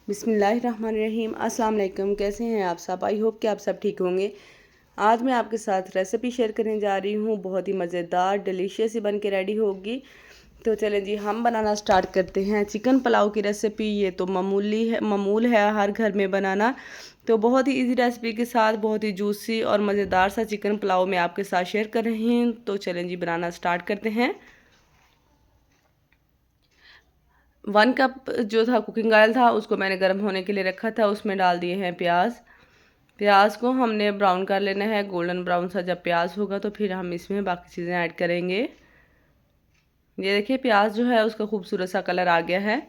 बिस्मिल्लाहिर्रहमानिर्रहीम। अस्सलाम वालेकुम। कैसे हैं आप सब? आई होप कि आप सब ठीक होंगे। आज मैं आपके साथ रेसिपी शेयर करने जा रही हूँ, बहुत ही मज़ेदार डिलीशियस ही बन के रेडी होगी। तो चलें जी, हम बनाना स्टार्ट करते हैं। चिकन पुलाव की रेसिपी ये तो मामूल है हर घर में बनाना। तो बहुत ही इजी रेसिपी के साथ बहुत ही जूसी और मज़ेदार सा चिकन पुलाव मैं आपके साथ शेयर कर रही हूँ। तो चलें जी, बनाना स्टार्ट करते हैं। 1 कप जो था कुकिंग ऑयल था, उसको मैंने गर्म होने के लिए रखा था। उसमें डाल दिए हैं प्याज। प्याज को हमने ब्राउन कर लेना है, गोल्डन ब्राउन सा जब प्याज होगा तो फिर हम इसमें बाकी चीज़ें ऐड करेंगे। ये देखिए प्याज जो है उसका खूबसूरत सा कलर आ गया है।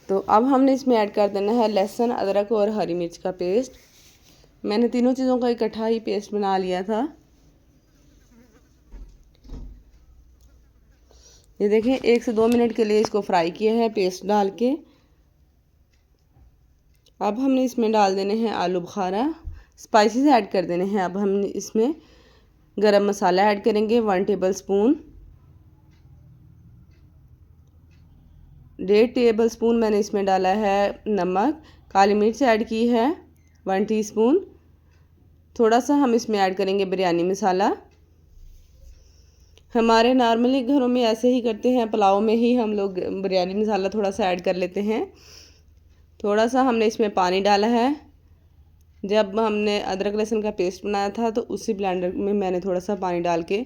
तो अब हमने इसमें ऐड कर देना है लहसुन, अदरक और हरी मिर्च का पेस्ट। मैंने तीनों चीज़ों का इकट्ठा ही पेस्ट बना लिया था। ये देखें 1 से 2 मिनट के लिए इसको फ्राई किया है पेस्ट डाल के। अब हमने इसमें डाल देने हैं आलू बुखारा। स्पाइसेस ऐड कर देने हैं। अब हम इसमें गरम मसाला ऐड करेंगे 1 टेबल स्पून। 1.5 टेबल स्पून मैंने इसमें डाला है नमक। काली मिर्च ऐड की है 1 टीस्पून। थोड़ा सा हम इसमें ऐड करेंगे बिरयानी मसाला। हमारे नॉर्मली घरों में ऐसे ही करते हैं, पुलाव में ही हम लोग बिरयानी मसाला थोड़ा सा ऐड कर लेते हैं। थोड़ा सा हमने इसमें पानी डाला है। जब हमने अदरक लहसुन का पेस्ट बनाया था तो उसी ब्लेंडर में मैंने थोड़ा सा पानी डाल के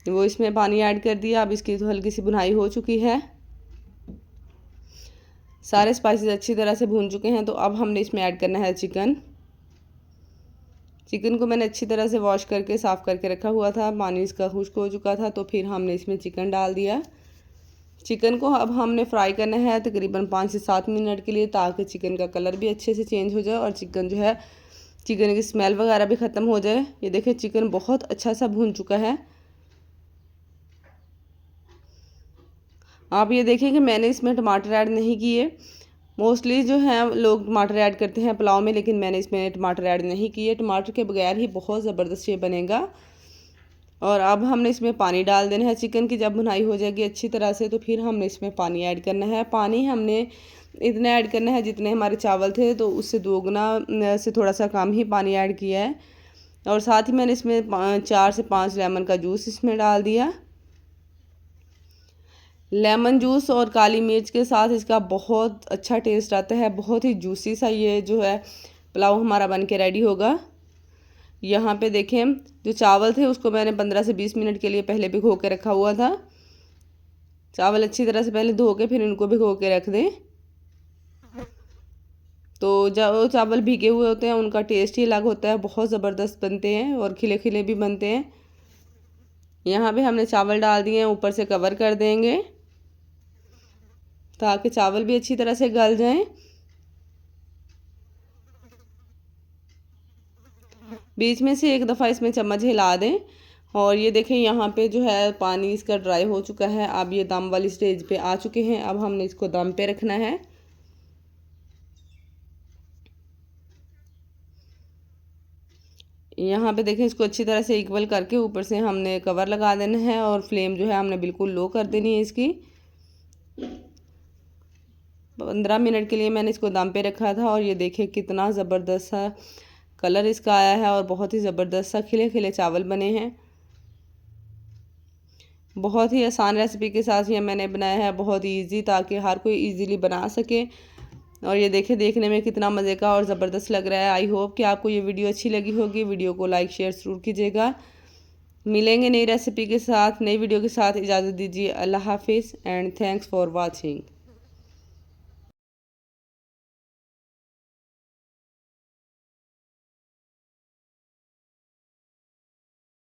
वो इसमें पानी ऐड कर दिया। अब इसकी तो हल्की सी भुनाई हो चुकी है। सारे स्पाइसेस अच्छी तरह से भून चुके हैं। तो अब हमने इसमें ऐड करना है चिकन। चिकन को मैंने अच्छी तरह से वॉश करके साफ़ करके रखा हुआ था। पानी इसका खुश्क हो चुका था तो फिर हमने इसमें चिकन डाल दिया। चिकन को अब हमने फ्राई करना है तकरीबन 5 से 7 मिनट के लिए, ताकि चिकन का कलर भी अच्छे से चेंज हो जाए और चिकन जो है चिकन की स्मेल वगैरह भी ख़त्म हो जाए। ये देखिए चिकन बहुत अच्छा सा भून चुका है। आप ये देखिए कि मैंने इसमें टमाटर ऐड नहीं किए। मोस्टली जो है लोग टमाटर ऐड करते हैं पुलाव में, लेकिन मैंने इसमें टमाटर ऐड नहीं किए। टमाटर के बगैर ही बहुत ज़बरदस्त ये बनेगा। और अब हमने इसमें पानी डाल देना है। चिकन की जब भुनाई हो जाएगी अच्छी तरह से तो फिर हमने इसमें पानी ऐड करना है। पानी हमने इतना ऐड करना है जितने हमारे चावल थे, तो उससे दोगुना से थोड़ा सा कम ही पानी ऐड किया है। और साथ ही मैंने इसमें 4 से 5 लेमन का जूस इसमें डाल दिया। लेमन जूस और काली मिर्च के साथ इसका बहुत अच्छा टेस्ट आता है। बहुत ही जूसी सा ये जो है पुलाव हमारा बन के रेडी होगा। यहाँ पे देखें जो चावल थे उसको मैंने 15 से 20 मिनट के लिए पहले भिगो के रखा हुआ था। चावल अच्छी तरह से पहले धो के फिर इनको भिगो के रख दें। तो जो चावल भीगे हुए होते हैं उनका टेस्ट ही अलग होता है, बहुत ज़बरदस्त बनते हैं और खिले खिले भी बनते हैं। यहाँ पे हमने चावल डाल दिए हैं, ऊपर से कवर कर देंगे ताकि चावल भी अच्छी तरह से गल जाएं। बीच में से एक दफ़ा इसमें चम्मच हिला दें। और ये देखें यहाँ पे जो है पानी इसका ड्राई हो चुका है। अब ये दम वाली स्टेज पे आ चुके हैं। अब हमने इसको दम पे रखना है। यहाँ पे देखें इसको अच्छी तरह से इक्वल करके ऊपर से हमने कवर लगा देना है और फ्लेम जो है हमने बिल्कुल लो कर देनी है इसकी। 15 मिनट के लिए मैंने इसको दम पे रखा था। और ये देखें कितना ज़बरदस्त सा कलर इसका आया है और बहुत ही ज़बरदस्त सा खिले खिले चावल बने हैं। बहुत ही आसान रेसिपी के साथ ये मैंने बनाया है, बहुत ही ईजी, ताकि हर कोई ईजीली बना सके। और ये देखें देखने में कितना मज़े का और ज़बरदस्त लग रहा है। आई होप कि आपको ये वीडियो अच्छी लगी होगी। वीडियो को लाइक शेयर ज़रूर कीजिएगा। मिलेंगे नई रेसिपी के साथ, नई वीडियो के साथ। इजाज़त दीजिए। अल्लाह हाफिज़ एंड थैंक्स फॉर वॉचिंग।